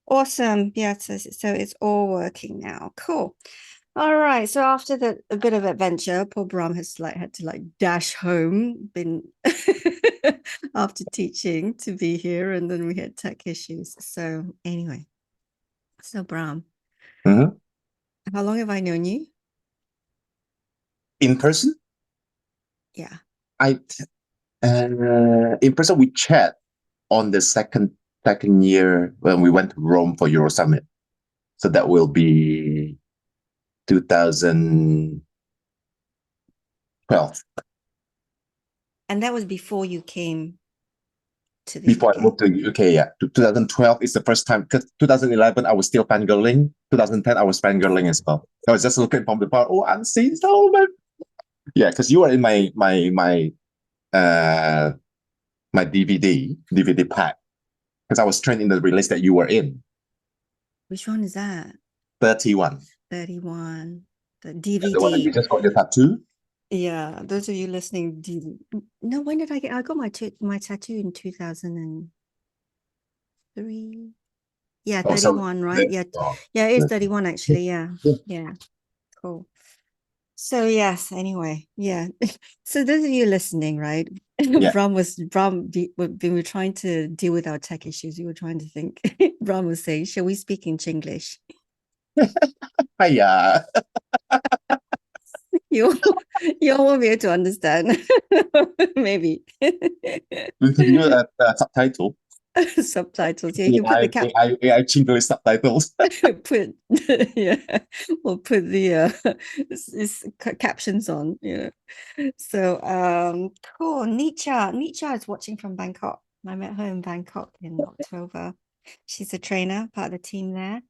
Awesome. Yeah, so it's all working now. Cool. All right. So after a bit of adventure, poor Bram has had to dash home, been after teaching to be here, and then we had tech issues. So anyway, so Bram, Mhm. how long have I known you? In person, Yeah. I in person we chat on the second year when we went to Rome for Euro Summit. So that will be 2012. And that was before you came to the Before I UK. moved to the UK, yeah. 2012 is the first time because 2011 I was still fangirling. 2010 I was fangirling as well. I was just looking from the bar. Oh, I'm seeing so much. Yeah, because you were in uh my DVD pack because I was trained in the release that you were in. Which one is that? 31. 31. The The one that you DVD. just got your tattoo. Yeah, those of you listening, no, when did I got my tattoo in 2003. Yeah, Oh, so 31, right? Yeah. oh, Yeah, it is 31 actually. Yeah. yeah. Yeah. Cool. So yes, anyway, yeah. So those of you listening, right? Yeah. When we were trying to deal with our tech issues, we were trying to think. Bram was saying, shall we speak in Chinglish? Hiya. You you won't be able to understand. Maybe. We can do a subtitle. Subtitles. Yeah, you can put the AI Chinglish subtitles. put yeah, we'll put the captions on. Yeah. So cool. Nietzsche is watching from Bangkok. I met her in Bangkok in October. She's a trainer, part of the team there,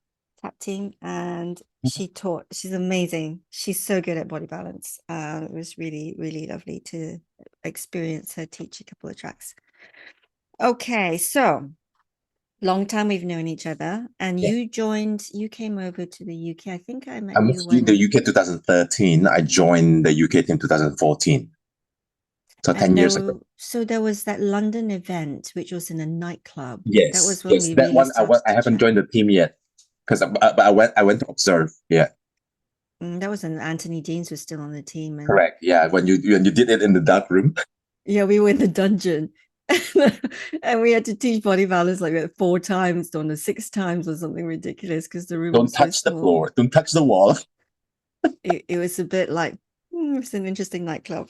tap team, and she's amazing. She's so good at body balance. It was really, really lovely to experience her teach a couple of tracks. Okay, so long time we've known each other, and Yeah. you came over to the UK. I think I I met you moved to the when, UK 2013. I joined the UK team 2014. So and 10 years ago. so there was that London event, which was in a nightclub. That Yes. was when Yes. we That really one started I to haven't chat. joined the team yet because I went to observe. Yeah. That was when Anthony James was still on the team, and Correct. Yeah. When you did it in the dark room. yeah, we were in the dungeon. And we had to teach body balance like 4 times, or 6 times, or something ridiculous because the room Don't was so touch the small. floor. Don't touch the wall. It was a bit like it's an interesting nightclub.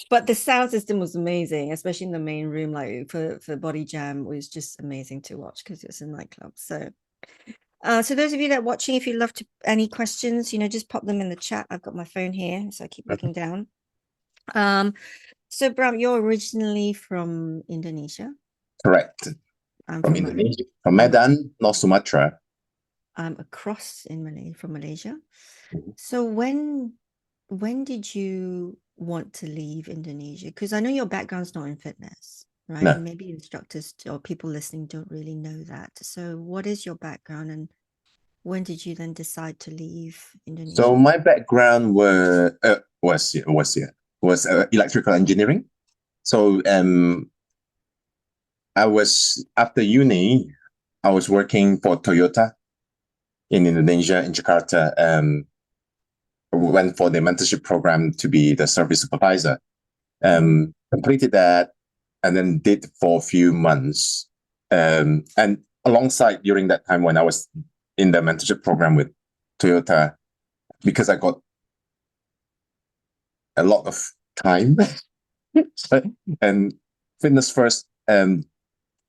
But the sound system was amazing, especially in the main room, like for Body Jam, was just amazing to watch because it's a nightclub. So so those of you that are watching, if you love to any questions, just pop them in the chat. I've got my phone here, so I keep looking down. Um, so Bram, you're originally from Indonesia. Correct. I'm From from Indonesia. From I'm Medan, North Sumatra. I'm across in Malay from Malaysia. So when did you want to leave Indonesia? Because I know your background's not in fitness, right? No. And maybe instructors or people listening don't really know that. So what is your background, and when did you then decide to leave So Indonesia? my background was electrical engineering. So I was after uni, I was working for Toyota in Indonesia in Jakarta. Went for the mentorship program to be the service supervisor. Mm. Completed that and then did for a few months. And alongside during that time when I was in the mentorship program with Toyota, because I got a lot of time and Fitness First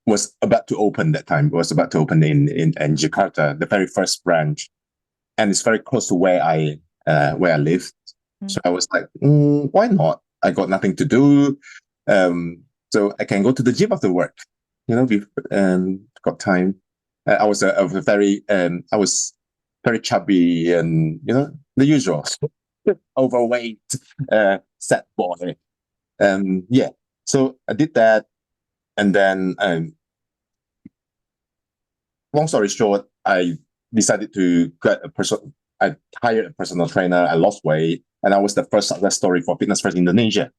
was about to open that time. It was about to open in Jakarta, the very first branch, and it's very close to where I live. Mm. So I was like, why not? I got nothing to do, so I can go to the gym after work. We got time. I was very chubby and the usual overweight, sad boy. Yeah. So I did that, and then long story short, I decided to get a person. I hired a personal trainer. I lost weight, and I was the first success story for Fitness First Indonesia.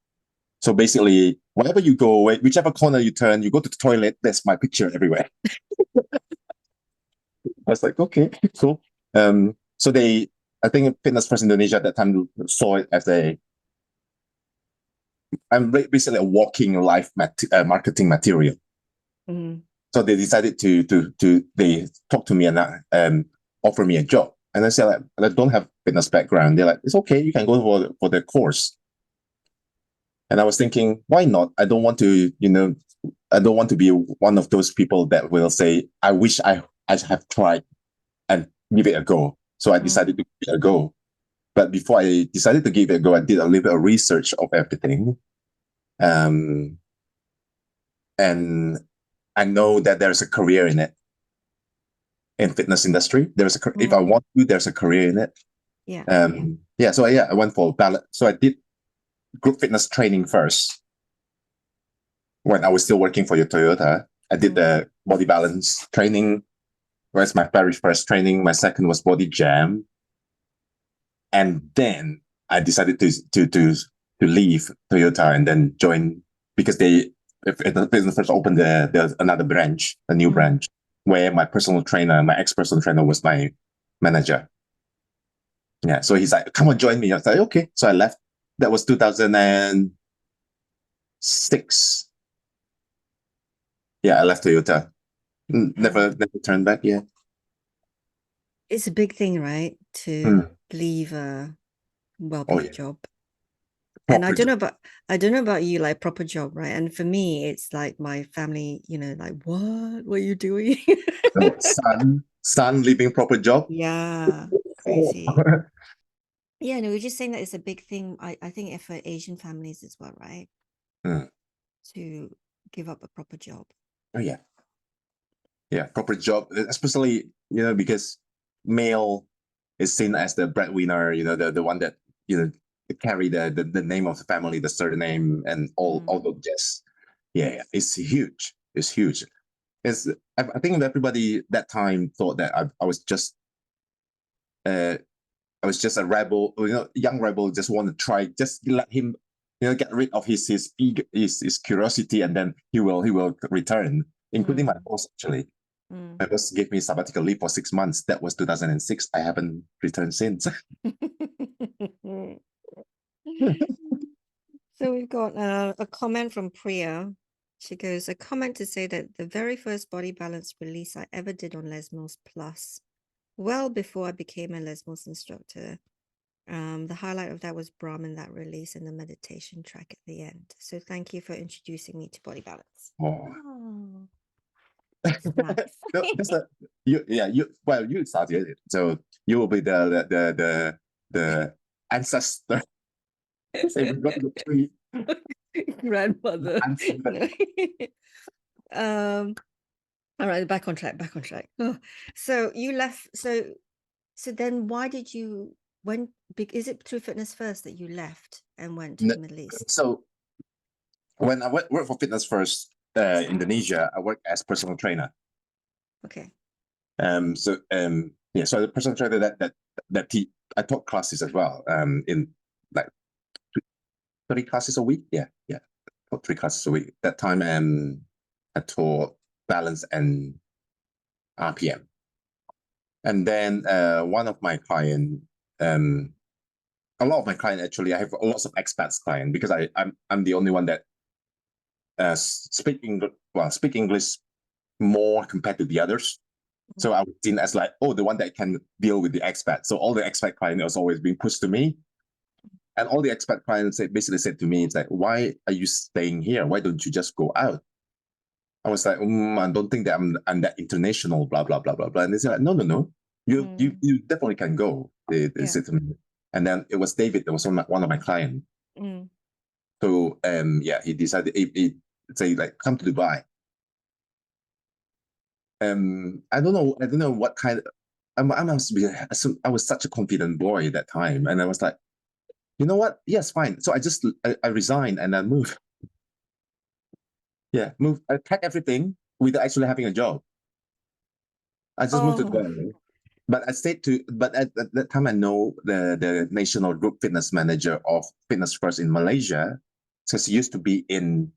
So basically, wherever you go, whichever corner you turn, you go to the toilet. There's my picture everywhere. was like, okay, cool. So I think Fitness First Indonesia at that time saw it as I'm basically a walking life marketing material. Mm. So they decided they talked to me and offer me a job. And I said, like, I don't have fitness background. They're like, it's okay, you can go for the course. And I was thinking, why not? I don't want to be one of those people that will say, I wish I have tried and give it a go. So I decided to give it a go. But before I decided to give it a go, I did a little bit of research of everything. And I know that there's a career in it, in fitness industry. If I want to, there's a career in it. Yeah. I went for balance. So I did group fitness training first when I was still working for your Toyota. I did the body balance training. Whereas my very first training, my second was body jam. And then I decided to leave Toyota and then join, because the business first opened there's another branch, a new branch, where my ex-personal trainer was my manager. Yeah. So he's like, come on, join me. I was like, okay. So I left. That was 2006. Yeah, I left Toyota. Never turned back. Yeah. It's a big thing, right? To leave a well-paid job. And I don't know about you, like proper job, right? And for me, it's like my family, like, what are you doing? So, son leaving proper job. Yeah, crazy. Yeah, no, we're just saying that it's a big thing. I think for Asian families as well, right? To give up a proper job. Oh yeah. Yeah, proper job, especially, because male is seen as the breadwinner, the one that, carry the name of the family, the surname, and all those jazz. Yeah, it's huge. It's huge. I think everybody that time thought that I was just a rebel, young rebel, just want to try, just let him, get rid of his curiosity, and then he will return, including my boss actually. My boss gave me sabbatical leave for 6 months. That was 2006. I haven't returned since. So we've got a comment from Priya. She goes, a comment to say that the very first body balance release I ever did on Lesmos Plus, well before I became a Lesmos instructor. The highlight of that was Bram in that release and the meditation track at the end. So thank you for introducing me to body balance. Oh. Nice. You started it, so you will be the ancestor. Say we got the tree. Grandmother. All right, back on track. Oh, so you left. So then why did you is it through Fitness First that you left and went to the Middle East? So when I worked for Fitness First Indonesia, I worked as personal trainer. Okay. So the personal trainer I taught classes as well. In like 30 classes a week. Yeah. Taught 3 classes a week. That time I taught balance and RPM. And then one of my client, a lot of my client actually, I have lots of expats client, because I'm the only one that speak English more compared to the others. So I was seen as like, the one that can deal with the expat. So all the expat client was always being pushed to me. And all the expat clients basically said to me, it's like, why are you staying here? Why don't you just go out? I was like, I don't think that I'm that international, blah, blah, blah, blah, blah. And they said, like, no. You definitely can go. They said to me. And then it was David that was one of my clients. So he decided he say like, come to Dubai. I don't know what kind of, I was such a confident boy at that time. And I was like, you know what? Yes, fine. So I resigned and I moved. Yeah, I packed everything without actually having a job. I just moved to Dubai. But at that time I know the national group fitness manager of Fitness First in Malaysia, because he used to be in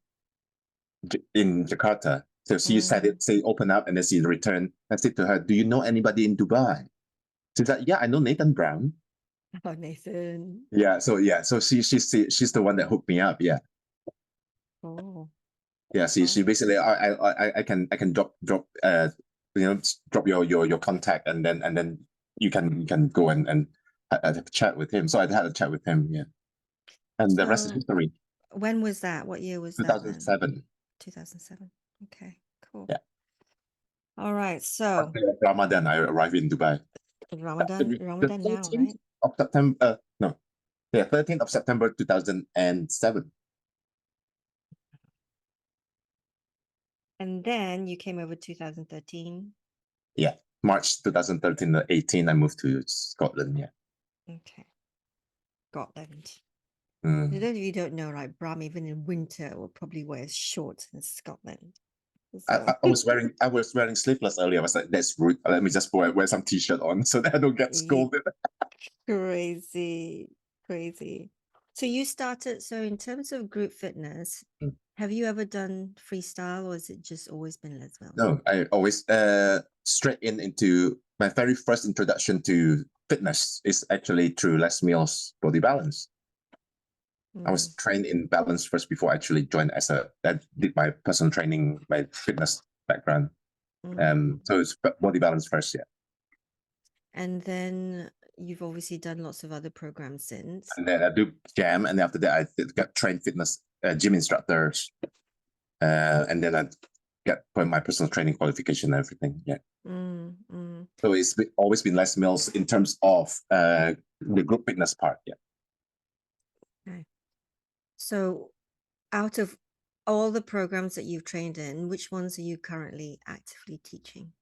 Jakarta. So she say open up, and then she returned. I said to her, "Do you know anybody in Dubai?" She said, "Yeah, I know Nathan Brown." Oh, Nathan. Yeah, so she's the one that hooked me up. Yeah, Oh, yeah. She basically I can drop drop your contact, and then you can go and have a chat with him. So I had a chat with him. Yeah, and the rest is history. When was that? What year was that then? 2007. 2007. Okay, cool. Yeah. All right. So Ramadan, I arrived in Dubai. Ramadan The now, 13th right? of September. No, yeah, 13th of September 2007. And then you came over 2013. Yeah, March 2013 or 18, I moved to Scotland. Yeah. Okay. Scotland. Mm. For those of you who don't know, right, Bram, even in winter, will probably wear shorts in Scotland. I was wearing sleeveless earlier. I was like, that's rude. Let me just wear some t-shirt on so that I don't get scolded. Crazy. So you started, so in terms of group fitness, have you ever done freestyle, or has it just always been Les Mills? No, I always straight into my very first introduction to fitness is actually through Les Mills Body Balance. I was trained in balance first before I actually joined that did my personal training, my fitness background. So it's Body Balance first, yeah. And then you've obviously done lots of other programs since. And then I do jam, and after that I got trained fitness gym instructors, and then I got my personal training qualification and everything. Yeah. So it's always been Les Mills in terms of the group fitness part. Yeah. Okay. So out of all the programs that you've trained in, which ones are you currently actively teaching?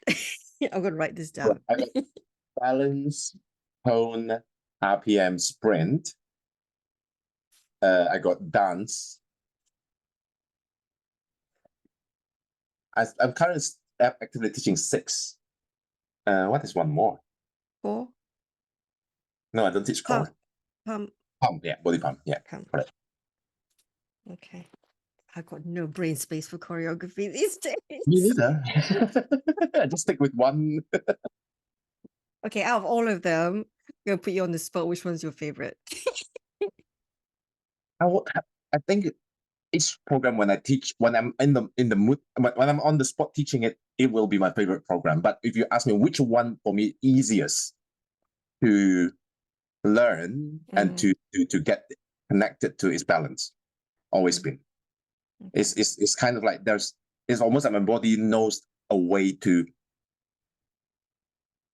I'm going to write this down. I got balance, tone, RPM, sprint. I got dance. I'm currently actively teaching 6. What is one more? 4? No, I don't teach core. Pump. Yeah, body pump. Yeah, correct. Okay. I've got no brain space for choreography these days. Me neither. I just stick with one. Okay, out of all of them, I'm going to put you on the spot. Which one's your favorite? I think each program when I teach, when I'm in the mood, when I'm on the spot teaching it, it will be my favorite program. But if you ask me which one for me easiest to learn and to get connected to, is balance. Always been. Okay. It's kind of like it's almost like my body knows a way to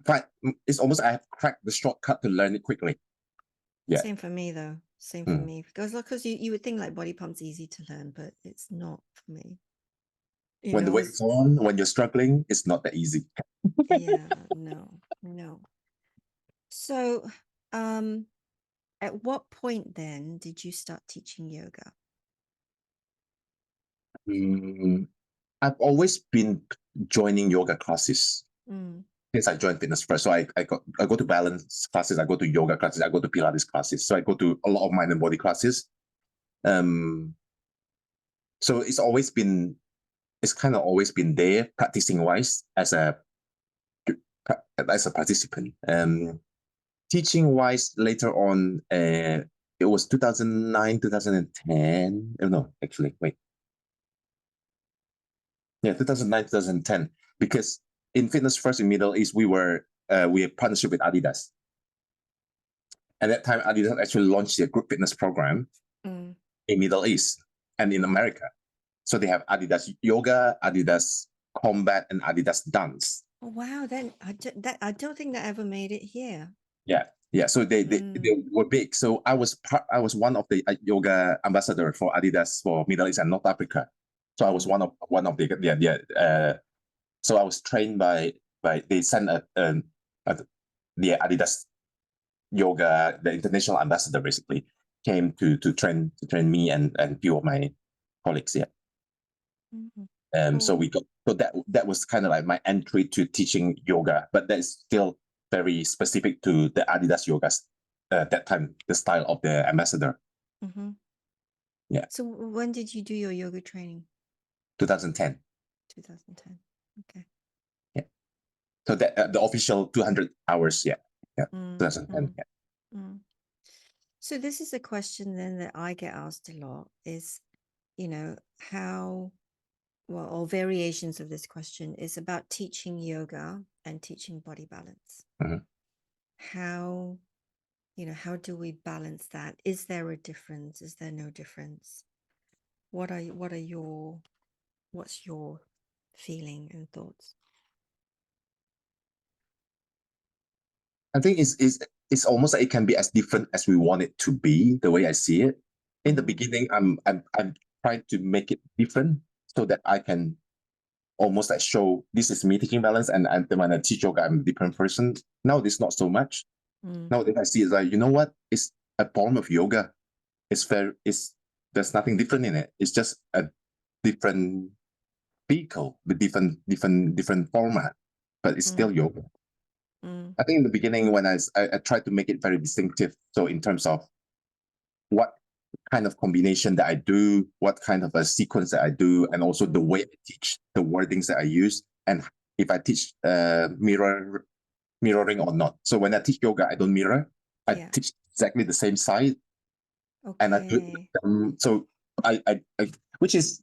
find. It's almost I have cracked the shortcut to learn it quickly. Yeah. Same for me though. Same for me. Because you would think like body pump's easy to learn, but it's not for me. When the weight's on, when you're struggling, it's not that easy. Yeah, no. So, at what point then did you start teaching yoga? I've always been joining yoga classes since I joined fitness first. So I go to balance classes, I go to yoga classes, I go to Pilates classes. So I go to a lot of mind and body classes. So it's kind of always been there, practicing wise as a participant. Teaching wise, later on, it was 2009, 2010. Oh, no, actually, wait. Yeah, 2009, 2010. Because in Fitness First in Middle East, we had partnership with Adidas. At that time, Adidas actually launched their group fitness program in Middle East and in America. So they have Adidas Yoga, Adidas Combat, and Adidas Dance. Oh, wow, then I don't think that ever made it here. Yeah. So they were big. So I was one of the yoga ambassador for Adidas for Middle East and North Africa. So I was one of the so I was trained by they sent the Adidas yoga, the international ambassador basically came to train me and a few of my colleagues. Yeah. So we got, so that was kind of like my entry to teaching yoga, but that is still very specific to the Adidas yoga that time, the style of the ambassador. Yeah. So when did you do your yoga training? 2010. 2010. Okay. Yeah. So that the official 200 hours. Yeah. Yeah. 2010. Yeah. So this is a question then that I get asked a lot is, how, well, or variations of this question is about teaching yoga and teaching body balance. Mhm. How, how do we balance that? Is there a difference? Is there no difference? What's your feeling and thoughts? I think it's almost like it can be as different as we want it to be, the way I see it. In the beginning, I'm trying to make it different so that I can almost like show this is me teaching balance, and then when I teach yoga, I'm a different person. Now this not so much. Now that I see it's like, you know what? It's a form of yoga. It's there's nothing different in it. It's just a different vehicle with different format, but it's still yoga. I think in the beginning when I tried to make it very distinctive. So in terms of what kind of combination that I do, what kind of a sequence that I do, and also the way I teach, the wordings that I use, and if I teach mirroring or not. So when I teach yoga, I don't mirror. I teach exactly the same side, and I do it. So I which is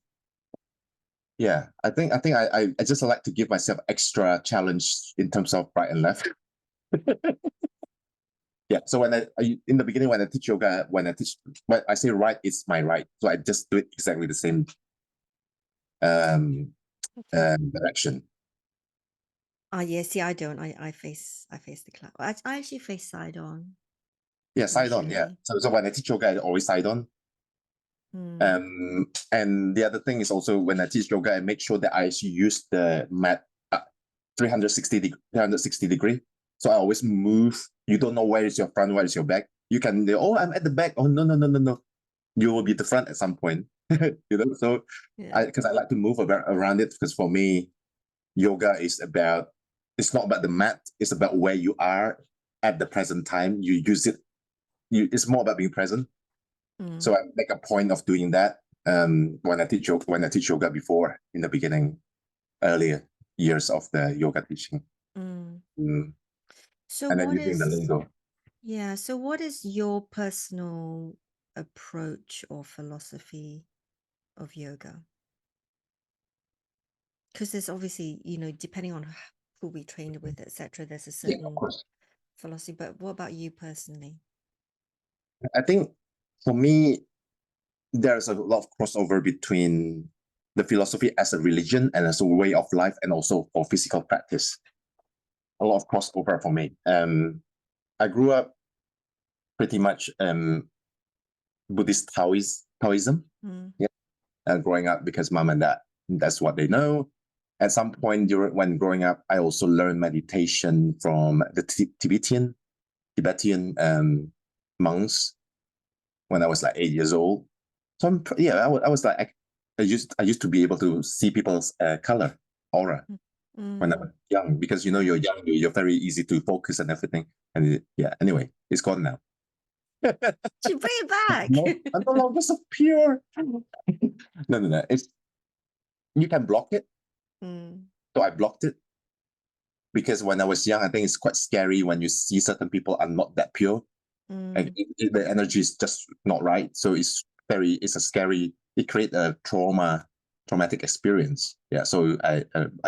yeah. I think I just like to give myself extra challenge in terms of right and left. Yeah. So when in the beginning when I teach yoga, but I say right, it's my right. So I just do it exactly the same direction. Yeah, see, I don't. I face the cloud. I actually face side on. Yeah, side on. Yeah. Usually. So when I teach yoga, I always side on. And the other thing is also when I teach yoga, I make sure that I actually use the mat 360 degree. So I always move. You don't know where is your front, where is your back. You can, oh, I'm at the back. Oh, no, no, no, no, no. You will be the front at some point. So because I like to move around it, because for me, yoga is about, it's not about the mat. It's about where you are at the present time. You use it. It's more about being present. So I make a point of doing that when I teach yoga before in the beginning, earlier years of the yoga teaching. So and then what using the is lingo. so what is your personal approach or philosophy of yoga? Because there's obviously, depending on who we trained with, etc., there's a certain philosophy. But what about you personally? I think for me, there's a lot of crossover between the philosophy as a religion and as a way of life, and also for physical practice. A lot of crossover for me. I grew up pretty much Buddhist Taoism. Yeah, growing up because mom and dad, that's what they know. At some point when growing up, I also learned meditation from the Tibetan monks when I was like 8 years old. So I was like, I used to be able to see people's color, aura when I was young, because you're young, you're very easy to focus and everything. And anyway, it's gone now. You bring it back. No, I'm no longer so pure. No. It's, you can block it. So I blocked it because when I was young, I think it's quite scary when you see certain people are not that pure. And the energy is just not right. So it's a scary, it creates a traumatic experience. Yeah. So I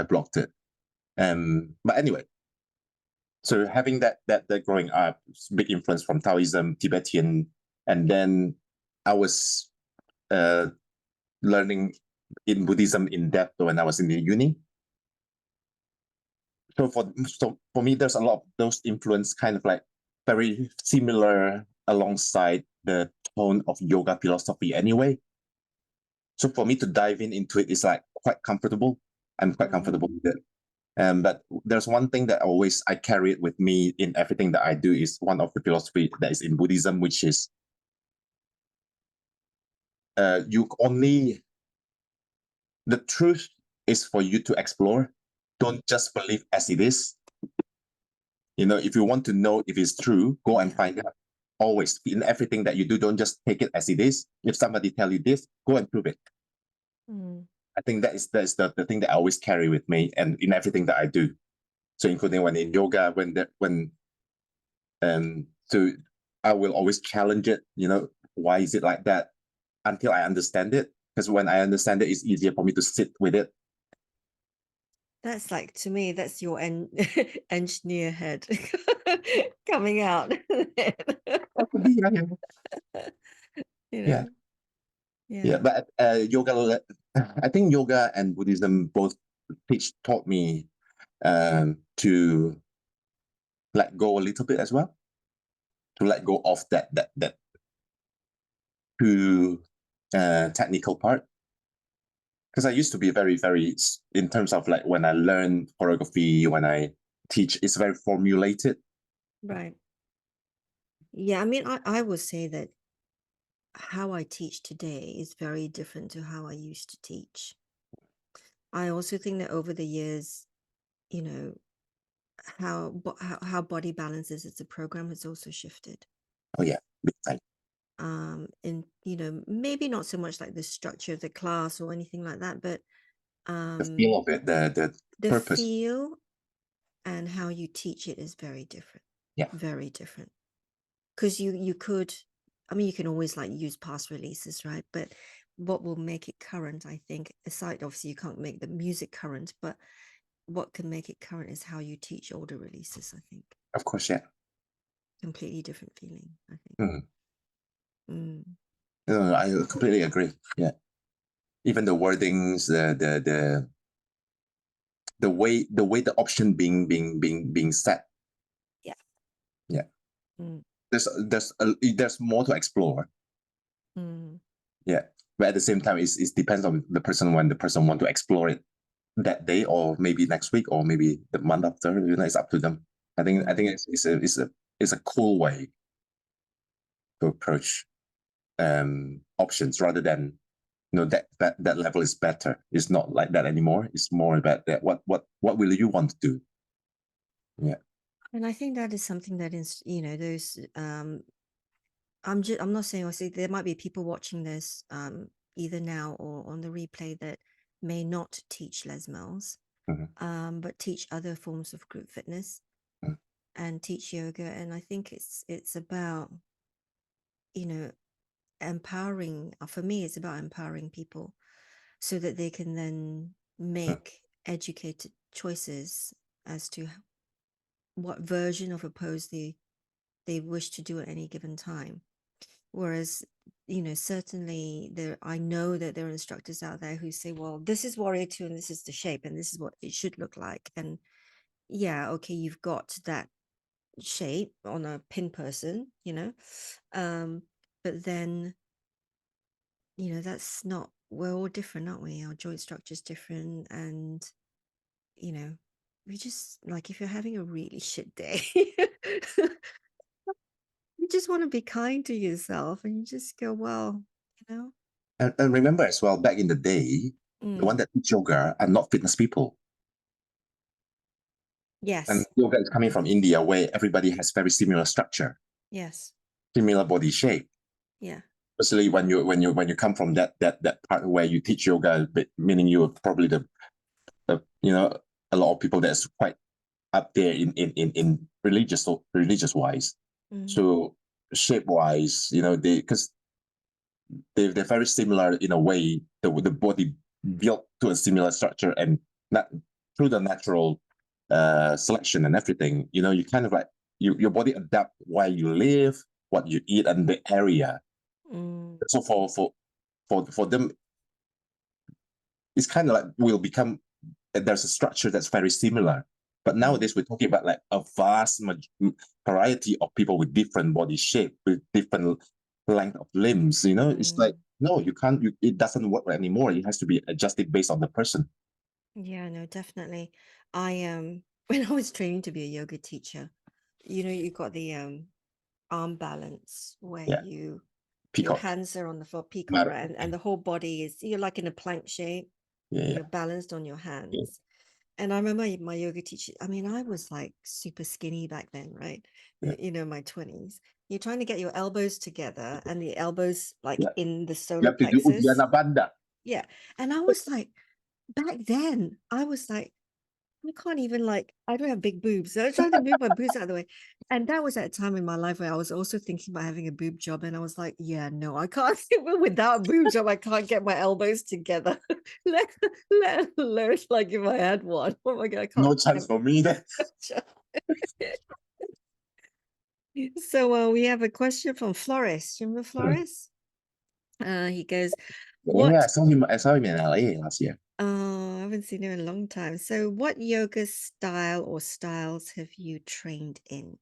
blocked it. But anyway, so having that growing up, big influence from Taoism, Tibetan, and then I was learning in Buddhism in depth when I was in the uni. So for me, there's a lot of those influence kind of like very similar alongside the tone of yoga philosophy anyway. So for me to dive into it is like quite comfortable. I'm quite comfortable with it. But there's one thing that I carry it with me in everything that I do, is one of the philosophy that is in Buddhism, which is the truth is for you to explore. Don't just believe as it is. If you want to know if it's true, go and find out. always in everything that you do. Don't just take it as it is. If somebody tell you this, go and prove it. I think that is the thing that I always carry with me, and in everything that I do. So including when in yoga, so I will always challenge it. Why is it like that? Until I understand it. Because when I understand it, it's easier for me to sit with it. That's like, to me, that's your engineer head coming out. Yeah. Yeah. But yoga, I think yoga and Buddhism both taught me to let go a little bit as well, to let go of that too technical part. Because I used to be very, very, in terms of like when I learn choreography, when I teach, it's very formulated. Right. Yeah, I mean, I would say that how I teach today is very different to how I used to teach. I also think that over the years, how Body Balance is as a program has also shifted. Oh yeah, big time. And maybe not so much like the structure of the class or anything like that, but The feel of it, the purpose. feel and how you teach it is very different. Yeah. Very different. Because you could, I mean, you can always like use past releases, right? But what will make it current, I think, aside, obviously you can't make the music current, but what can make it current is how you teach older releases, I think. Of course, yeah. Completely different feeling, I think. No, I completely agree. Yeah. Even the wordings, the way the option being set. Yeah. Yeah. There's more to explore. Yeah. But at the same time, it depends on the person when the person want to explore it that day, or maybe next week, or maybe the month after. It's up to them. I think it's a cool way to approach options, rather than that level is better. It's not like that anymore. It's more about that. What will you want to do? Yeah. And I think that is something that is, those I'm not saying, obviously there might be people watching this either now or on the replay that may not teach Les Mills, but teach other forms of group fitness and teach yoga. And I think it's about, empowering. For me, it's about empowering people so that they can then make educated choices as to what version of a pose they wish to do at any given time. Whereas, certainly I know that there are instructors out there who say, well, this is warrior 2 and this is the shape and this is what it should look like. And yeah, okay, you've got that shape on a pin person, but then, that's not, we're all different, aren't we? Our joint structure is different. And, we just, like, if you're having a really shit day, you just want to be kind to yourself and you just go, well, And remember as well, back in the day, the one that teach yoga are not fitness people. Yes. And yoga is coming from India, where everybody has very similar structure. Yes. Similar body shape. Yeah. Especially when you come from that part where you teach yoga, meaning you're probably the a lot of people that's quite up there in religious wise. So shape wise, because they're very similar in a way. The body built to a similar structure, and not through the natural selection and everything. You kind of like your body adapt where you live, what you eat, and the area. So for them, it's kind of like there's a structure that's very similar. But nowadays we're talking about like a vast variety of people with different body shape, with different length of limbs. It's like, no, you can't. It doesn't work anymore. It has to be adjusted based on the person. Yeah, no, definitely. I when I was training to be a yoga teacher, you got the arm balance where your Peacock. hands are on the floor, peacock, right? And the whole body is, you're like in a plank shape. You're balanced on your hands. And I remember my yoga teacher, I mean, I was like super skinny back then, right? My 20s. You're trying to get your elbows together and the elbows like Yeah. in the You solar have to do plexus. Uddiyana Bandha. Yeah. And I was like, back then, I was like, I can't even like, I don't have big boobs. So I was trying to move my boobs out of the way. And that was at a time in my life where I was also thinking about having a boob job. And I was like, yeah, no, I can't. Without a boob job, I can't get my elbows together. let alone like if I had one. Oh my God, I can't. No chance for me then. So we have a question from Flores. Do you remember Flores? He goes, Yeah, what I saw him in LA last year. I haven't seen him in a long time. So what yoga style or styles have you trained in?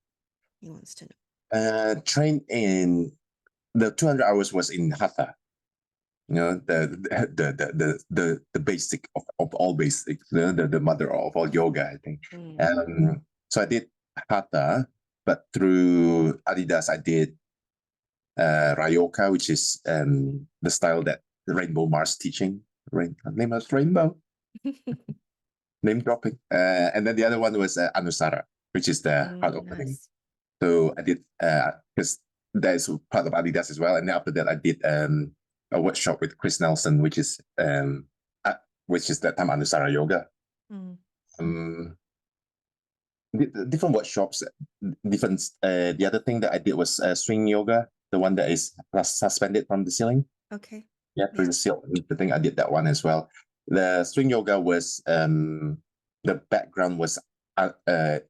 He wants to know. Trained in the 200 hours was in Hatha. You know, the basic of all basics, the mother of all yoga, I think. So I did Hatha, but through Adidas, I did Ryoka, which is the style that Rainbow Mars teaching. Name was Rainbow. Name dropping. And then the other one was Anusara, which is the heart opening. Nice. So I did, because that is part of Adidas as well. And then after that, I did a workshop with Chris Nelson, which is that time Anusara Yoga. Different workshops, different. The other thing that I did was swing yoga, the one that is suspended from the ceiling. Okay. Yeah, through the ceiling. The thing I did that one as well. The swing yoga was the background was Iyengar?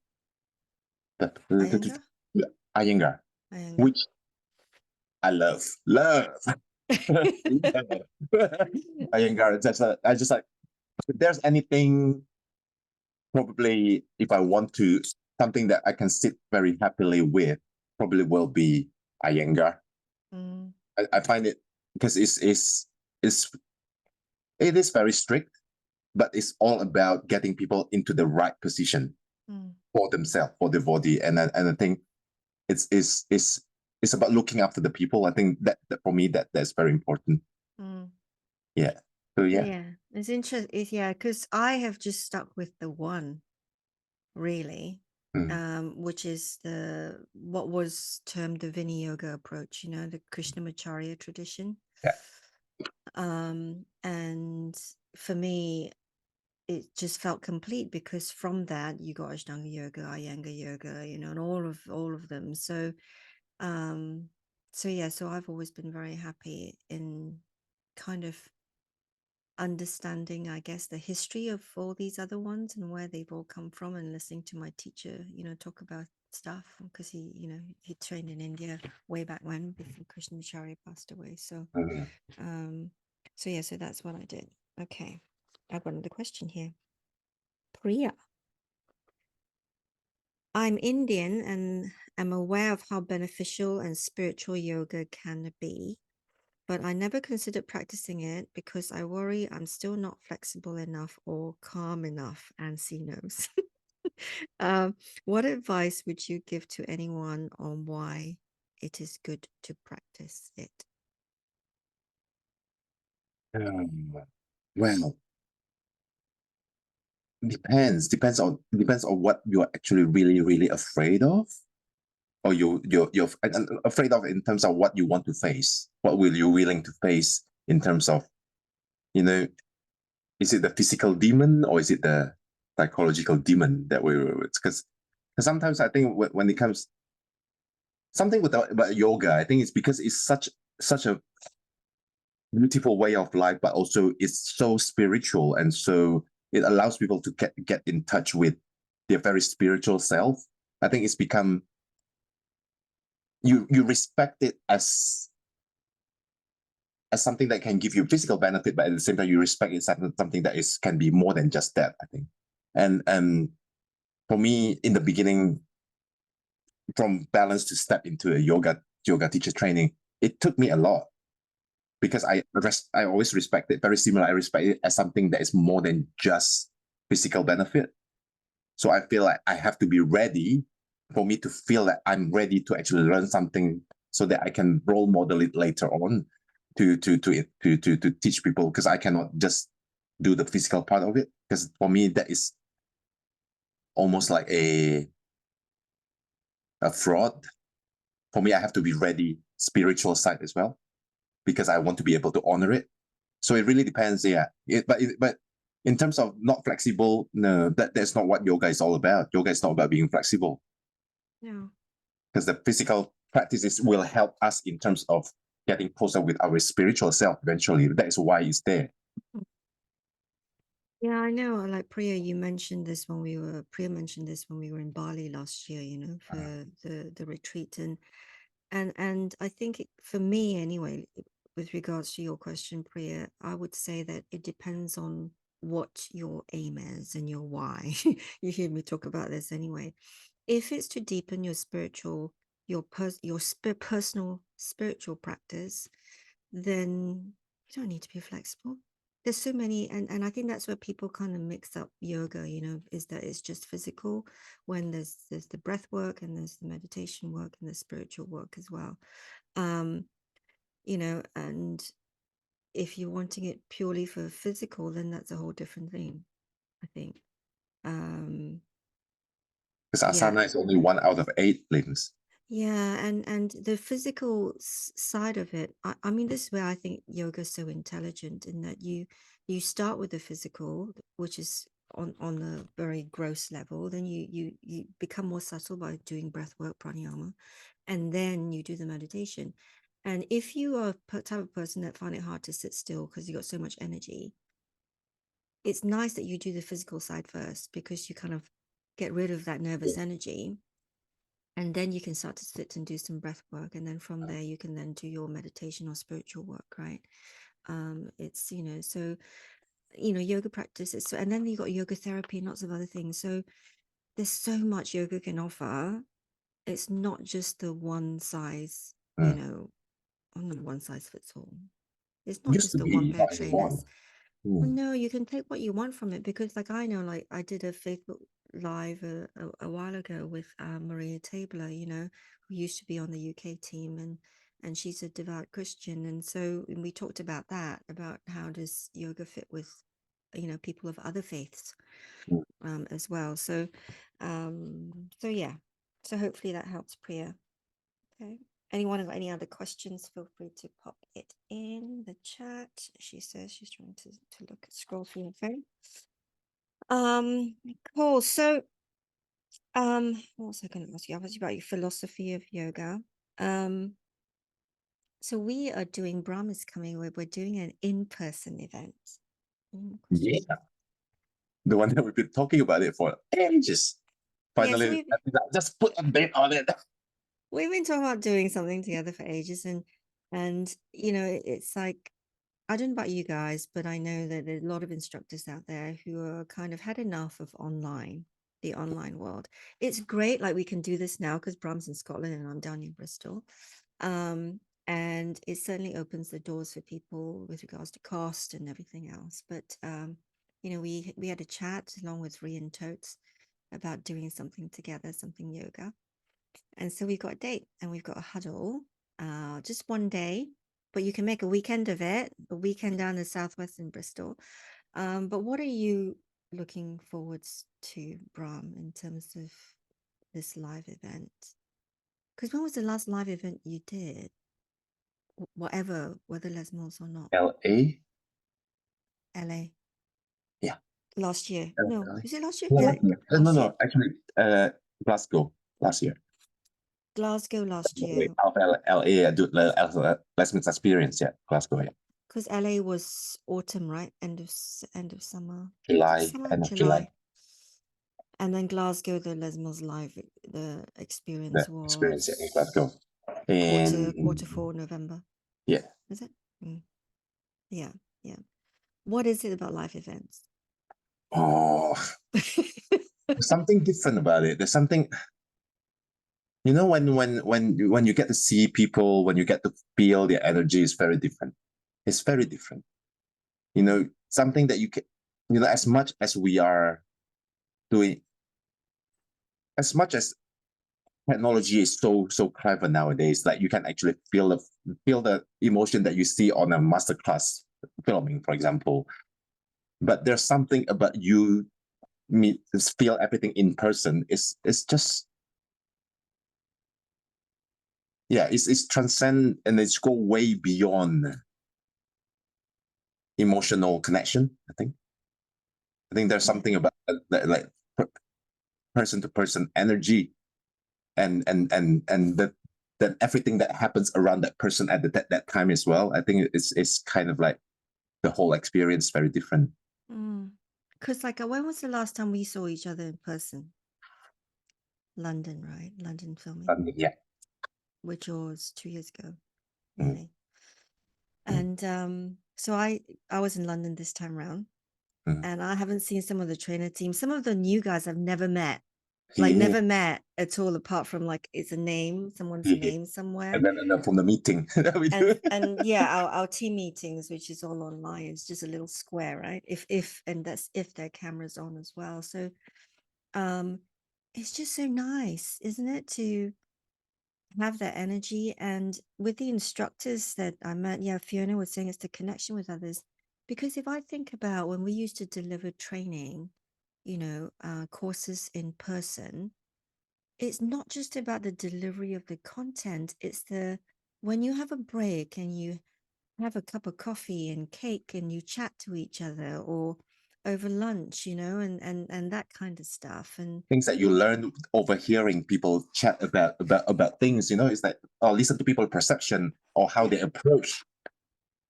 Iyengar, Iyengar. which I love. Iyengar. I just like, if there's anything, probably if I want to, something that I can sit very happily with, probably will be Iyengar. I find it, because it is very strict, but it's all about getting people into the right position for themselves, for their body, and I think it's about looking after the people. I think that for me that's very important. Yeah. So yeah, it's interesting. Yeah, because I have just stuck with the one, really, which is what was termed the Vini Yoga approach. You know, the Krishnamacharya tradition. Yeah. And for me, it just felt complete, because from that you got Ashtanga yoga, Iyengar yoga, you know, and all of them. So yeah, so I've always been very happy in kind of understanding, I guess, the history of all these other ones and where they've all come from, and listening to my teacher, you know, talk about stuff, because he, you know, he trained in India way back when, before Krishnamacharya passed away. So so yeah, so that's what I did. Okay, I've got another question here. Priya. I'm Indian and am aware of how beneficial and spiritual yoga can be, but I never considered practicing it because I worry I'm still not flexible enough or calm enough, and see knows. What advice would you give to anyone on why it is good to practice it? Well, depends on what you're actually really afraid of, or you're afraid of in terms of what you want to face. What will you willing to face in terms of, you know, is it the physical demon or is it the psychological demon that because sometimes I think when it comes something about yoga, I think it's because it's such a beautiful way of life, but also it's so spiritual, and so it allows people to get in touch with their very spiritual self. I think it's become, you respect it as something that can give you physical benefit, but at the same time you respect it as something that can be more than just that, I think. And for me, in the beginning, from balance to step into a yoga teacher training, it took me a lot, because I always respect it very similar. I respect it as something that is more than just physical benefit. So I feel like I have to be ready, for me to feel that I'm ready to actually learn something, so that I can role model it later on to teach people, because I cannot just do the physical part of it, because for me that is almost like a fraud, for me, I have to be ready spiritual side as well, because I want to be able to honor it. So it really depends. Yeah. But in terms of not flexible, no, that's not what yoga is all about. Yoga is not about being flexible, Yeah. because the physical practices will help us in terms of getting closer with our spiritual self eventually. That is why it's there. Yeah, I know. Like Priya, you mentioned this when we were Priya mentioned this when we were in Bali last year, you know, for the retreat. And I think for me anyway, with regards to your question, Priya, I would say that it depends on what your aim is and your why. You hear me talk about this anyway. If it's to deepen your spiritual, personal spiritual practice, then you don't need to be flexible. There's so many, and I think that's where people kind of mix up yoga, you know, is that it's just physical, when there's the breath work and there's the meditation work and the spiritual work as well. You know, and if you're wanting it purely for physical, then that's a whole different thing, I think. Because Yeah. asana is only 1 out of 8 limbs. Yeah, and the physical side of it, I mean, this is where I think yoga is so intelligent, in that you start with the physical, which is on the very gross level. Then you become more subtle by doing breath work, pranayama, and then you do the meditation. And if you are a type of person that find it hard to sit still because you got so much energy, it's nice that you do the physical side first, because you kind of get rid of that nervous energy. And then you can start to sit and do some breath work. And then from there, you can then do your meditation or spiritual work, right? It's, you know, so, you know, yoga practice is, and then you got yoga therapy and lots of other things. So there's so much yoga can offer. It's not just the one size, you know, not one size fits all. It's not Used just to the one be pair of one trainers. one. Well, no, you can take what you want from it, because like I know, like I did a Facebook live a while ago with Maria Tabler, you know, who used to be on the UK team, and she's a devout Christian. And so we talked about that, about how does yoga fit with, you know, people of other faiths as well. So so yeah. So hopefully that helps, Priya. Okay. Anyone have any other questions? Feel free to pop it in the chat. She says she's trying to look at scroll through her phone. Cool. So, what was I going to ask you? I was about your philosophy of yoga. So we are doing, Bram is coming, we're doing an in-person event. Yeah. The one that we've been talking about it for ages. Yeah, so Finally, just put a date on it. we've been talking about doing something together for ages, and you know, it's like, I don't know about you guys, but I know that there's a lot of instructors out there who are kind of had enough of the online world. It's great, like we can do this now because Bram's in Scotland and I'm down in Bristol. And it certainly opens the doors for people with regards to cost and everything else. But you know, we had a chat along with Ree and Totes about doing something together, something yoga. And so we've got a date and we've got a huddle, just one day, but you can make a weekend of it, a weekend down in Southwest in Bristol. But what are you looking forwards to, Bram, in terms of this live event? Because when was the last live event you did? Whatever, whether Les Mills or not. LA? LA. Yeah. Last year. No, LA. is it last year? No, Yeah, no, last year. no. Actually, Glasgow last year. Glasgow last year. Out of LA, I do last month's experience. Yeah, Glasgow. Yeah. Because LA was autumn, right? End of summer. July, Summer, end of July. July. And then Glasgow, the Les Mills live, the The experience experience in was Glasgow. And quarter 4 November. yeah. Is it? Yeah, yeah. What is it about live events? Oh, there's something different about it. There's something, you know, when you get to see people, when you get to feel their energy is very different. It's very different. You know, something that you can, you know, as much as we are doing, as much as technology is so clever nowadays, like you can actually feel the emotion that you see on a masterclass filming, for example. But there's something about you feel everything in person. It's just yeah, it's transcend and it's go way beyond emotional connection. I think there's something about that, like person to person energy and that everything that happens around that person at that time as well. I think it's kind of like the whole experience very different. Because like when was the last time we saw each other in person? London, right? London filming, Yeah. which was 2 years ago, Mm, nearly. mm, And so I was in London this time around, mm. and I haven't seen some of the trainer team. Some of the new guys I've never met, like Yeah, never met at all, apart from like it's a name, someone's yeah. name somewhere. And then from the meeting that we And do. and yeah, our team meetings, which is all online, it's just a little square, right? If and that's if their camera's on as well. So um it's just so nice, isn't it, to have that energy. And with the instructors that I met, yeah, Fiona was saying it's the connection with others. Because if I think about when we used to deliver training, courses in person, it's not just about the delivery of the content, it's the when you have a break and you have a cup of coffee and cake and you chat to each other, or over lunch, and that kind of stuff. And Things that you learn overhearing people chat about things, it's like, oh, listen to people's perception or how yeah, they approach.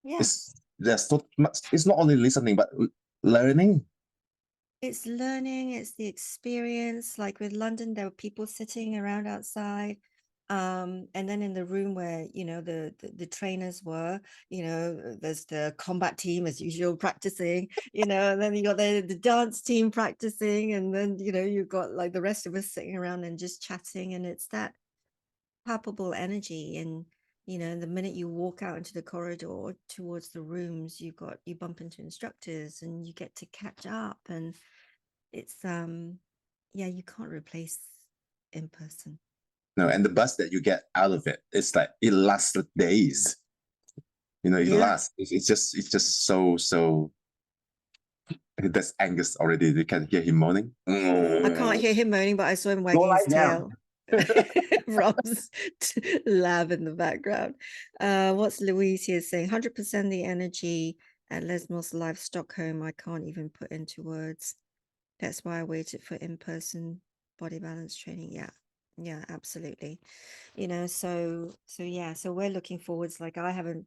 yeah, It's there's so much. It's not only listening but learning. it's learning, it's the experience. Like with London, there were people sitting around outside, and then in the room where the trainers were, there's the combat team as usual practicing, and then you got the dance team practicing, and then you've got like the rest of us sitting around and just chatting. And it's that palpable energy. And the minute you walk out into the corridor towards the rooms, you bump into instructors and you get to catch up. And it's yeah, you can't replace in person. No, and the buzz that you get out of it, it's like it lasts days. It Yeah, lasts. It's just so. That's Angus already. You can hear him moaning. I can't hear him moaning, but I saw him Go wagging lie his down. tail. Bram's lab in the background. What's Louise here saying? 100% the energy at Lesmos Live Stockholm, I can't even put into words. That's why I waited for in-person body balance training. Yeah, absolutely. So yeah, so we're looking forwards. Like I haven't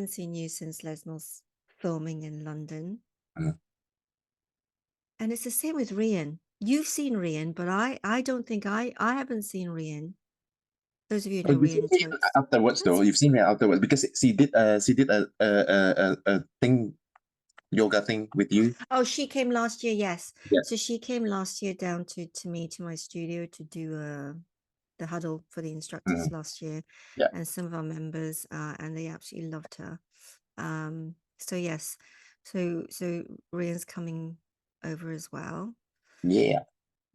seen you since Lesmos filming in London. Mm. And it's the same with Rian. You've seen Rian, but I don't think I haven't seen Rian. Those of you who Oh, know you've seen Rian me totes. afterwards, though. You've seen me afterwards because she did a thing, yoga thing with you. Oh, she came last year, yes. Yeah. So she came last year down to me, to my studio, to do the huddle for the instructors Mm. last year, Yeah. and some of our members, and they absolutely loved her. So yes, so Rian's coming over as well. Yeah.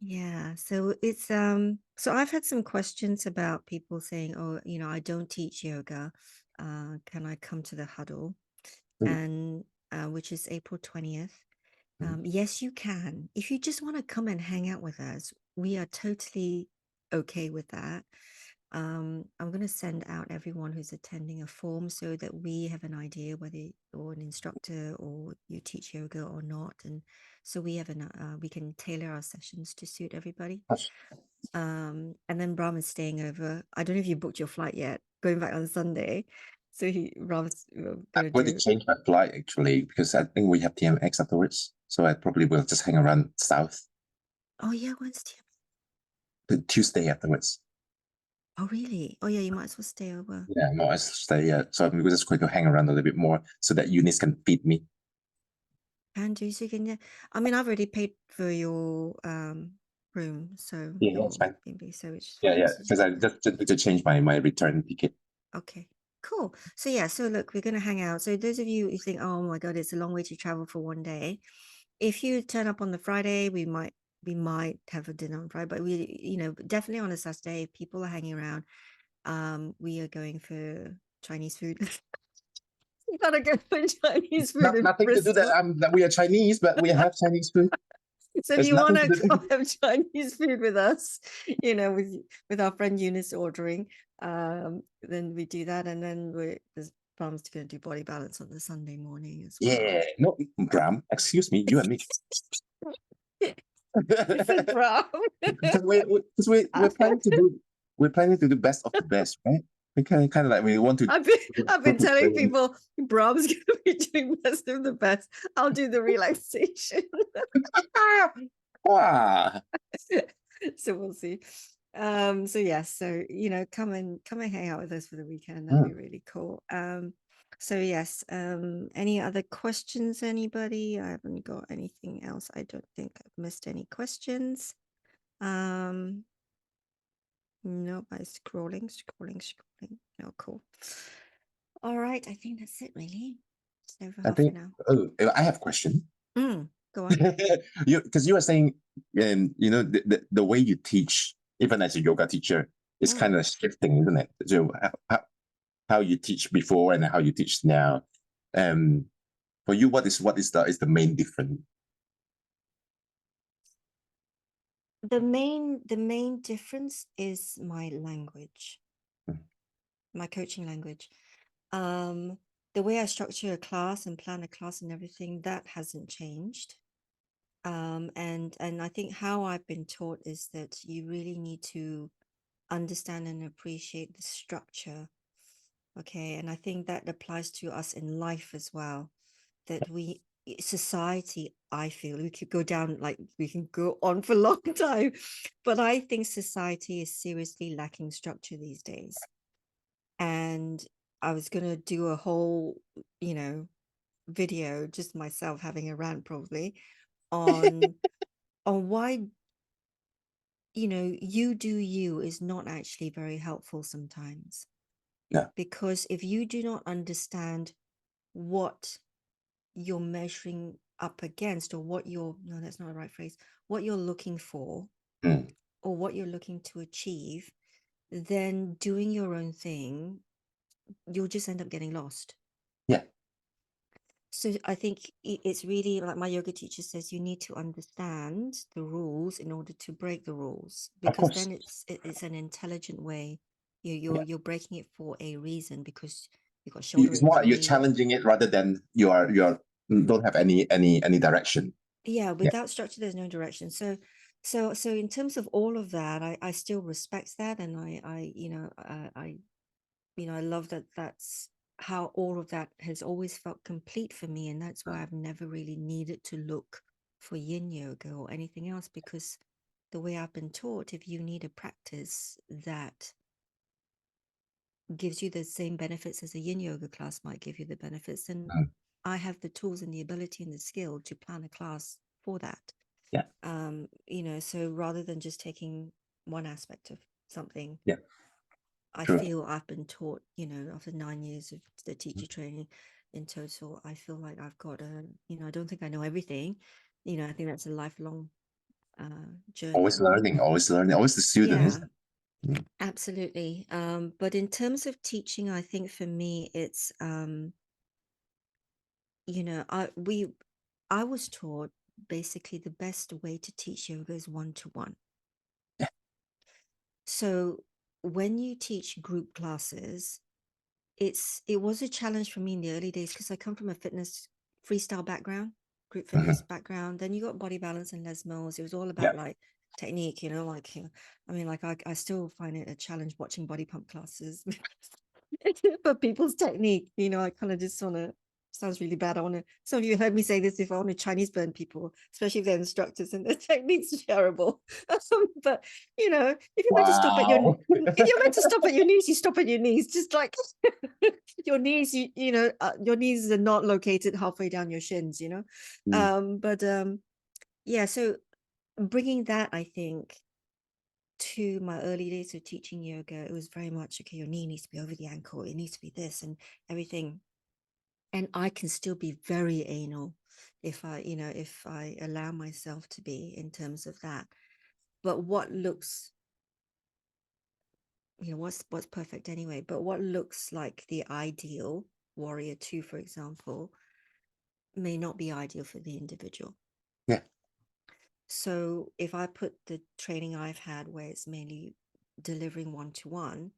Yeah, so it's so I've had some questions about people saying, oh, I don't teach yoga. Can I come to the huddle? Mm. And which is April 20th. Mm. Yes, you can. If you just want to come and hang out with us, we are totally okay with that. I'm going to send out everyone who's attending a form so that we have an idea whether you're an instructor or you teach yoga or not. And so we have we can tailor our sessions to suit everybody. And then Bram is staying over. I don't know if you booked your flight yet, going back on Sunday. So Bram's I'm gonna going to do. change my flight actually because I think we have TMX afterwards. So I probably will just hang around south Oh yeah, Wednesday. the Tuesday afterwards. Oh really? Oh yeah, you might as well stay over. Yeah, no, I stay. Yeah, so I'm just going to hang around a little bit more so that Eunice can feed me. And do so you can, yeah. I mean, I've already paid for your room, so Yeah, that's your fine. maybe, so which is Yeah, fine. yeah, So because I just need to change my return ticket. okay, cool. So yeah, so look, we're gonna hang out. So those of you who think, oh my god, it's a long way to travel for one day, if you turn up on the Friday, we might have a dinner on Friday, but we, definitely on a Saturday, if people are hanging around. We are going for Chinese food. You gotta go for Chinese food Not in nothing to do that Bristol. that we are Chinese, but we have Chinese food. So if There's you want nothing to to do. come have Chinese food with us, with our friend Eunice ordering, then we do that, and then there's Bram's going to do body balance on the Sunday morning as well. Yeah, no, Bram, excuse me, you and me. This is Bram. Because we're planning to do best of the best, right? We kind of like we want to. I've been telling people Bram's going to be doing best of the best. I'll do the relaxation. Wow. So we'll see. So yes, so come and hang out with us for the weekend. That'd be really cool. So yes, any other questions, anybody? I haven't got anything else. I don't think I've missed any questions. No, by scrolling. No, cool. All right, I think that's it really. It's over I half think. an Oh, I have a question. hour. Go on. Because you were saying, the way you teach, even as a yoga teacher, is kind of shifting, isn't it? So how you teach before and how you teach now. For you, what is the main difference? The main difference is my language, my coaching language. The way I structure a class and plan a class and everything, that hasn't changed. And I think how I've been taught is that you really need to understand and appreciate the structure. Okay, and I think that applies to us in life as well, that society, I feel we could go down, like we can go on for a long time, but I think society is seriously lacking structure these days. And I was going to do a whole video, just myself having a rant probably on why you do you is not actually very helpful sometimes. Yeah. Because if you do not understand what you're measuring up against, or what you're no, that's not the right phrase, what you're looking for, or what you're looking to achieve, then doing your own thing, you'll just end up getting lost. Yeah. So I think it's really like my yoga teacher says, you need to understand the rules in order to break the rules, because then it's an intelligent way. You're breaking it for a reason, because you've got shoulder It's more you're injury. challenging it rather than you don't have any direction. Yeah, without structure, there's no direction. So in terms of all of that, I still respect that, and I love that. That's how all of that has always felt complete for me, and that's why I've never really needed to look for yin yoga or anything else, because the way I've been taught, if you need a practice that gives you the same benefits as a yin yoga class might give you the benefits, then I have the tools and the ability and the skill to plan a class for that. Yeah. So rather than just taking one aspect of something, yeah, I true. feel I've been taught, after 9 years of the teacher training in total, I feel like I've got I don't think I know everything. I think that's a lifelong journey. Always learning, always the student, Yeah, isn't it? absolutely. But in terms of teaching, I think for me, it's, I was taught basically the best way to teach yoga is one-to-one. Yeah. So when you teach group classes, it was a challenge for me in the early days, because I come from a fitness freestyle background, group fitness background. Then you got body balance and Les Mills. It was all about like technique, I still find it a challenge watching body pump classes for people's technique. I kind of just want to, sounds really bad. Some of you heard me say this before, I want to Chinese burn people, especially if they're instructors and their technique's terrible. But if you're meant to stop at your if you're meant to stop at your knees, you stop at your knees. Just like your knees, your knees are not located halfway down your shins. Yeah. So bringing that, I think, to my early days of teaching yoga, it was very much, okay, your knee needs to be over the ankle, it needs to be this and everything. And I can still be very anal if I allow myself to be, in terms of that. But what looks, what's perfect anyway, but what looks like the ideal warrior 2, for example, may not be ideal for the individual. Yeah. So if I put the training I've had where it's mainly delivering one-to-one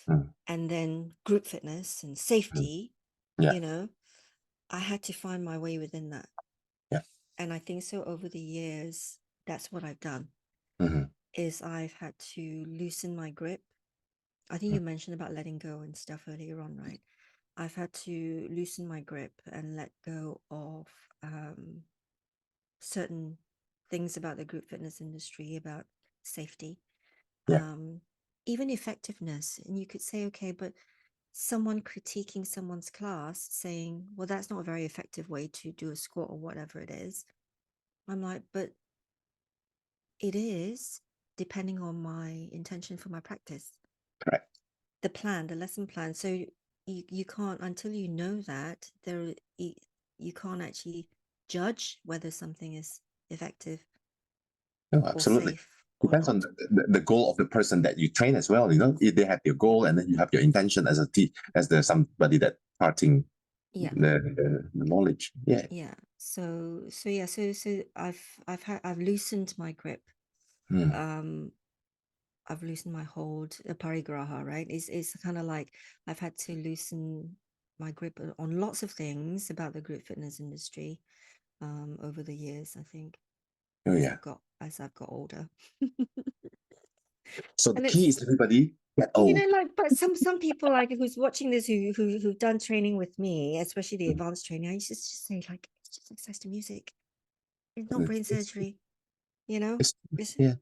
Mm, and then group fitness and mm. safety, Yeah. I had to find my way within that. Yeah. And I think so over the years, that's what I've done, Mhm. is I've had to loosen my grip. I think Mm. you mentioned about letting go and stuff earlier on, right? I've had to loosen my grip and let go of certain things about the group fitness industry, about safety, Yeah. um, even effectiveness. And you could say, okay, but someone critiquing someone's class saying, well, that's not a very effective way to do a squat or whatever it is. I'm like, but it is, depending on my intention for my practice, Correct. the plan, the lesson plan. So you can't, until you know that, you can't actually judge whether something is effective No, or absolutely. safe or Depends on not. the goal of the person that you train as well. If they have your goal and then you have your intention as as the somebody that parting Yeah. the knowledge. Yeah. Yeah. So I've loosened my grip. Mm. Um, I've loosened my hold, parigraha, right? It's kind of like I've had to loosen my grip on lots of things about the group fitness industry over the years, I think, Oh yeah. as I've got older. So the And key it's, is everybody get old. like, but some people like who's watching this who've done training with me, especially the Mm. advanced training, I used to just say, like, it's just exercise to music. It's not brain It's, surgery, you know? it's, It's yeah.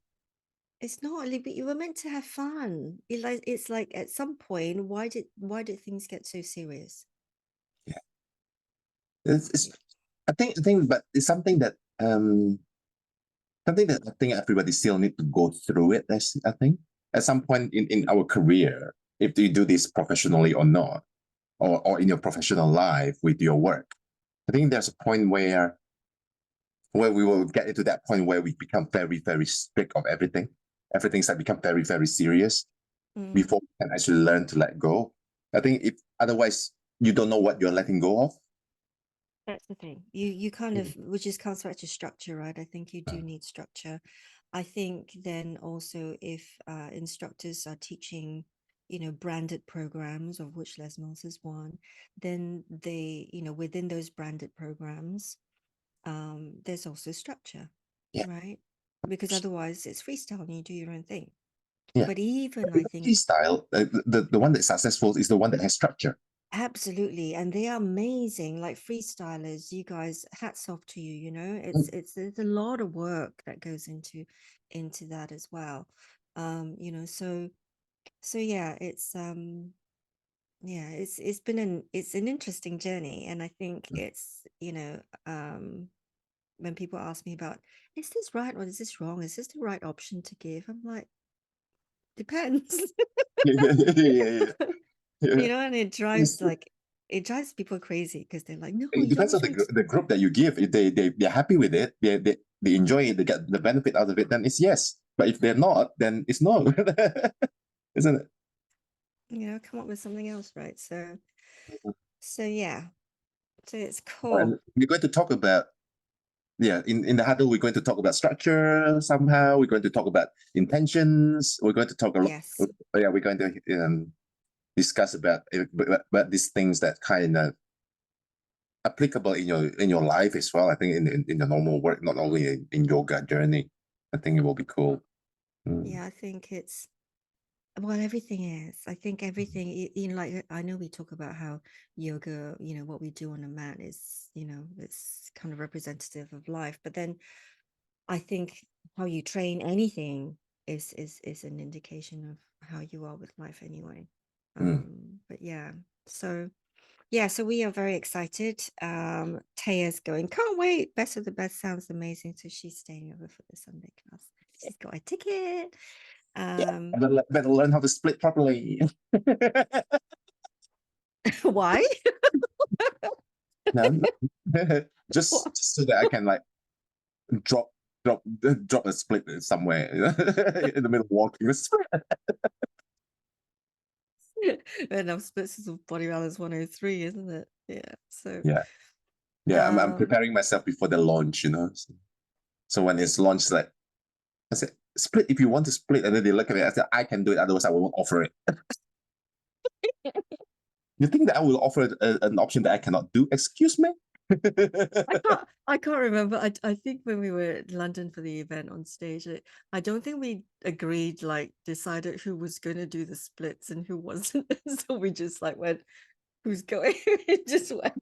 it's not, but you were meant to have fun. It's like at some point, why did things get so serious? Yeah. It's I think but it's something that I think everybody still need to go through it. I think at some point in our career, if you do this professionally or not, or in your professional life with your work, I think there's a point where we will get into that point where we become very, very strict of everything. Everything's like become very, very serious Mm, before we can actually learn to let go. I think if otherwise you don't know what you're letting go of. that's the thing. You kind of, Mm. which just comes back to structure, right? I think you do need structure. I think then also if instructors are teaching, branded programs, of which Les Mills is one, then they, within those branded programs, there's also structure, Yeah, right? Because otherwise it's freestyle and you do your own thing. yeah. But even I But think freestyle, the one that's successful is the one that has structure. absolutely, and they are amazing, like freestylers. You guys, hats off to you. Mm. It's a lot of work that goes into that as well. So yeah, it's an interesting journey, and I think it's when people ask me about, is this right or is this wrong? Is this the right option to give? I'm like, depends. Yeah, yeah, yeah. And it drives people crazy because they're like, no, It you're depends not on trying to. the group that you give. If they're happy with it, they enjoy it, they get the benefit out of it, then it's yes. But if they're not, then it's no, isn't it? Come up with something else, right? So yeah, so it's And cool. we're going to talk about in the huddle, we're going to talk about structure somehow. We're going to talk about intentions. We're going to talk a lot. Yes. Yeah, we're going to discuss about these things that kind of applicable in your life as well. I think in the normal work, not only in yoga journey. I think it will be cool. Mm. Yeah, I think it's, well, everything is. I think everything, like I know we talk about how yoga, what we do on a mat is, it's kind of representative of life. But then I think how you train anything is an indication of how you are with life anyway. Mm. But yeah, so yeah, so we are very excited. Taya's going, can't wait. Best of the best sounds amazing. So she's staying over for the Sunday class. She's got a ticket. Yeah, Um, better learn how to split properly. why? No, no. just so that I can like drop drop drop a split somewhere in the middle of walking. And I'm splits is body balance 103, isn't it? Yeah. So Yeah, yeah. I'm um preparing myself before the launch. So. So when it's launched, like I said, split if you want to split, and then they look at it. I said, I can do it. Otherwise, I won't offer it. You think that I will offer an option that I cannot do? Excuse me. I can't remember. I think when we were in London for the event on stage, I don't think we agreed, like decided who was going to do the splits and who wasn't. So we just like went, who's going? It just went.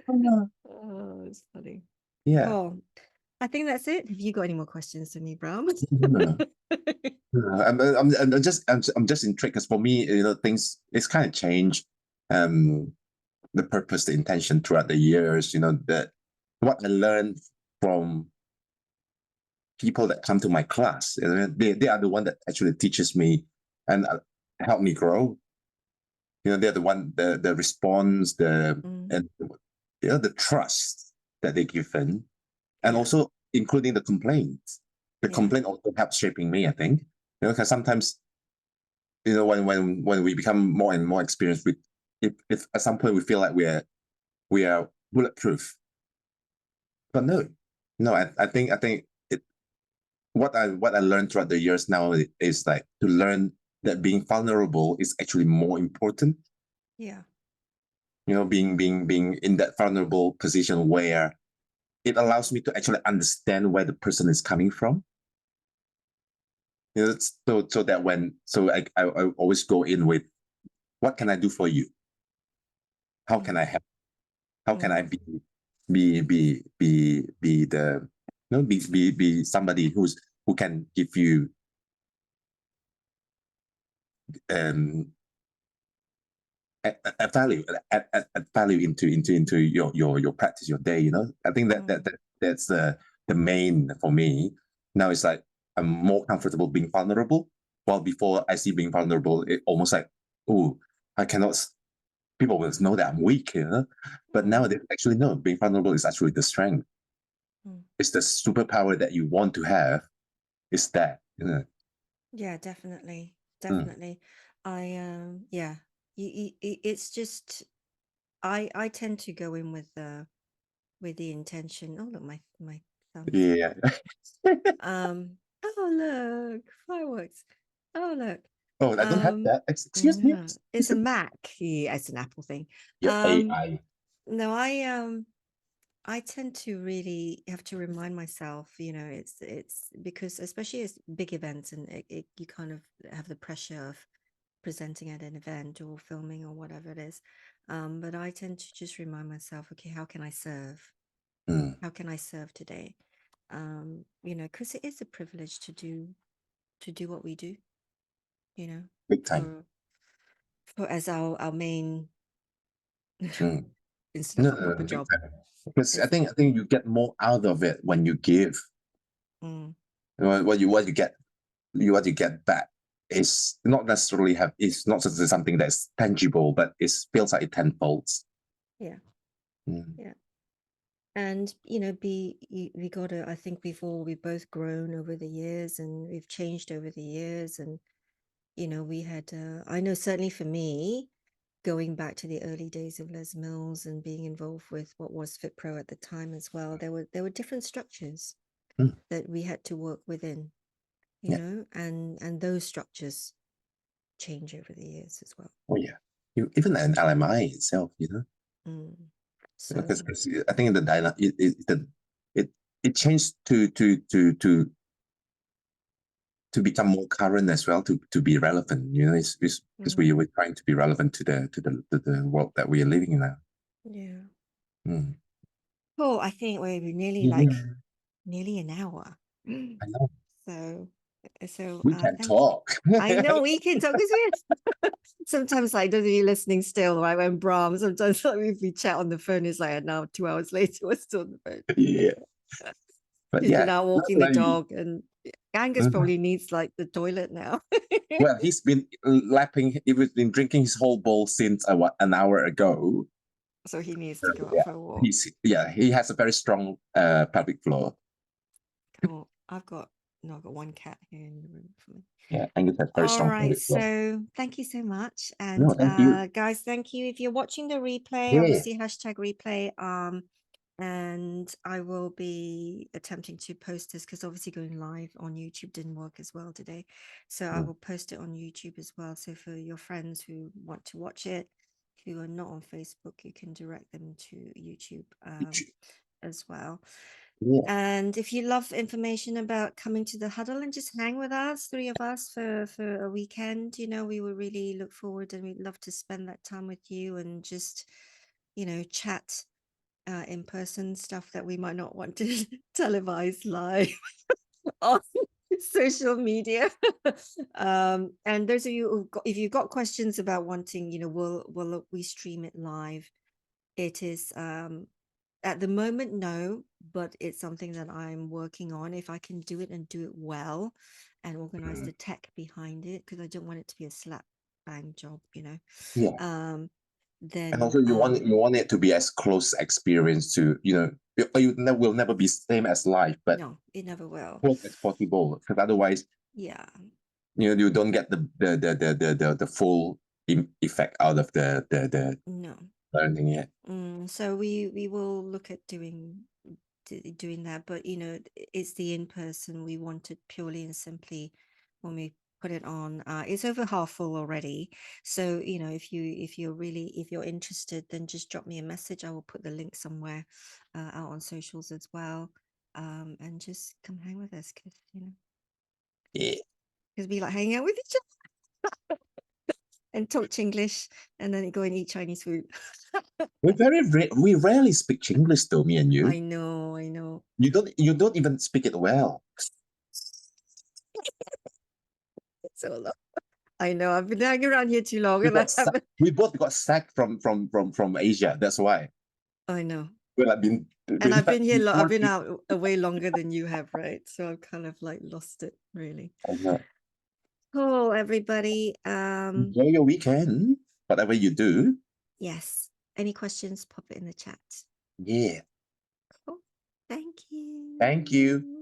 Oh, it's funny. Yeah. Cool. I think that's it. Have you got any more questions for me, Bram? I'm just intrigued because for me, things it's kind of changed. The purpose, the intention throughout the years. That what I learned from people that come to my class. They are the one that actually teaches me and help me grow. They're the one the response, and the trust that they give in, and also including the complaints. The complaint also helps shaping me, I think. Because sometimes, when we become more and more experienced with, if at some point we feel like we are bulletproof, but no, I think it. What I learned throughout the years now is like to learn that being vulnerable is actually more important. Yeah. Being in that vulnerable position where it allows me to actually understand where the person is coming from. So that I always go in with, what can I do for you? How can I help? How can I be the be somebody who can give you a value, add value into your practice, your day. I think that's the main for me. Now it's like I'm more comfortable being vulnerable. While before I see being vulnerable, it almost like, oh, I cannot. People will know that I'm weak, But now they actually know being vulnerable is actually the strength. It's the superpower that you want to have. It's that, Yeah, definitely. Yeah. It's just I tend to go in with the intention. Oh, look, my thumbs. Yeah. Oh, look, fireworks. Oh, look. Oh, I don't have that. Excuse me. It's a Mac. Yeah, it's an Apple thing. Your AI. No, I tend to really have to remind myself, it's because especially as big events and you kind of have the pressure of presenting at an event or filming or whatever it is. But I tend to just remind myself, okay, how can I serve? How can I serve today? Because it is a privilege to do what we do, Big time. for as our main instead No, of a proper big job. time. Because I think you get more out of it when you give. What you get back is not necessarily it's not just something that's tangible, but it feels like it tenfold. Yeah. Yeah. And we gotta, I think we've both grown over the years and we've changed over the years. And we had I know certainly for me, going back to the early days of Les Mills and being involved with what was FitPro at the time as well, there were different structures that we had to work within, and those structures change over the years as well. Oh yeah, even an LMI itself, So because I think the it changed to become more current as well, to be relevant. It's because we were trying to be relevant to the world that we are living in now. Yeah. Oh, I think we're nearly nearly an hour. I know. So We can thank talk. I know we can talk because we're sometimes like those of you listening still, right? When Bram, sometimes like if we chat on the phone, it's like now 2 hours later, we're still on the phone. Yeah. But He's yeah, been out walking the dog, and Angus probably needs like the toilet now. Well, he's been been drinking his whole bowl since an hour ago. So he needs to go out for a walk. He has a very strong pelvic floor. Cool. I've got one cat here in the room for me. Yeah, Angus has very strong pelvic floor. So thank you so much. And no, thank you. guys, thank you. If you're watching the replay, obviously hashtag replay. And I will be attempting to post this because obviously going live on YouTube didn't work as well today. So I will post it on YouTube as well. So for your friends who want to watch it, who are not on Facebook, you can direct them to YouTube as well. Yeah. And if you love information about coming to the huddle and just hang with us, 3 of us for a weekend, you know, we will really look forward and we'd love to spend that time with you and just, you know, chat in person, stuff that we might not want to televise live on social media. And those of you who got, if you've got questions about wanting, you know, will we stream it live? It is at the moment, no, but it's something that I'm working on. If I can do it and do it well and organize the tech behind it, because I don't want it to be a slap bang job, you know. Yeah. Then And also you want it to be as close experience to, you know, will never be same as life, but no, it never will. close as possible. Because otherwise, Yeah, you know, you don't get the full effect out of the no. learning yet. So we will look at doing that, but you know, it's the in-person. We want it purely and simply when we put it on. It's over half full already, so you know, if you're interested, then just drop me a message. I will put the link somewhere out on socials as well, and just come hang with us, because you know, Yeah. because we like hanging out with each other and talk Chinglish and then go and eat Chinese food. We rarely speak Chinglish though, me and you. I know. You don't even speak it well. So long. I know. I've been hanging around here too long, We and I got haven't. we both got sacked from Asia. That's why. I know. Well, I've been And I've been here. I've been working. out way longer than you have, right? So I've kind of like lost it, really. I know. Cool, everybody. Enjoy your weekend, whatever you do. Yes. Any questions? Pop it in the chat. Yeah. Cool. Thank you. Thank you.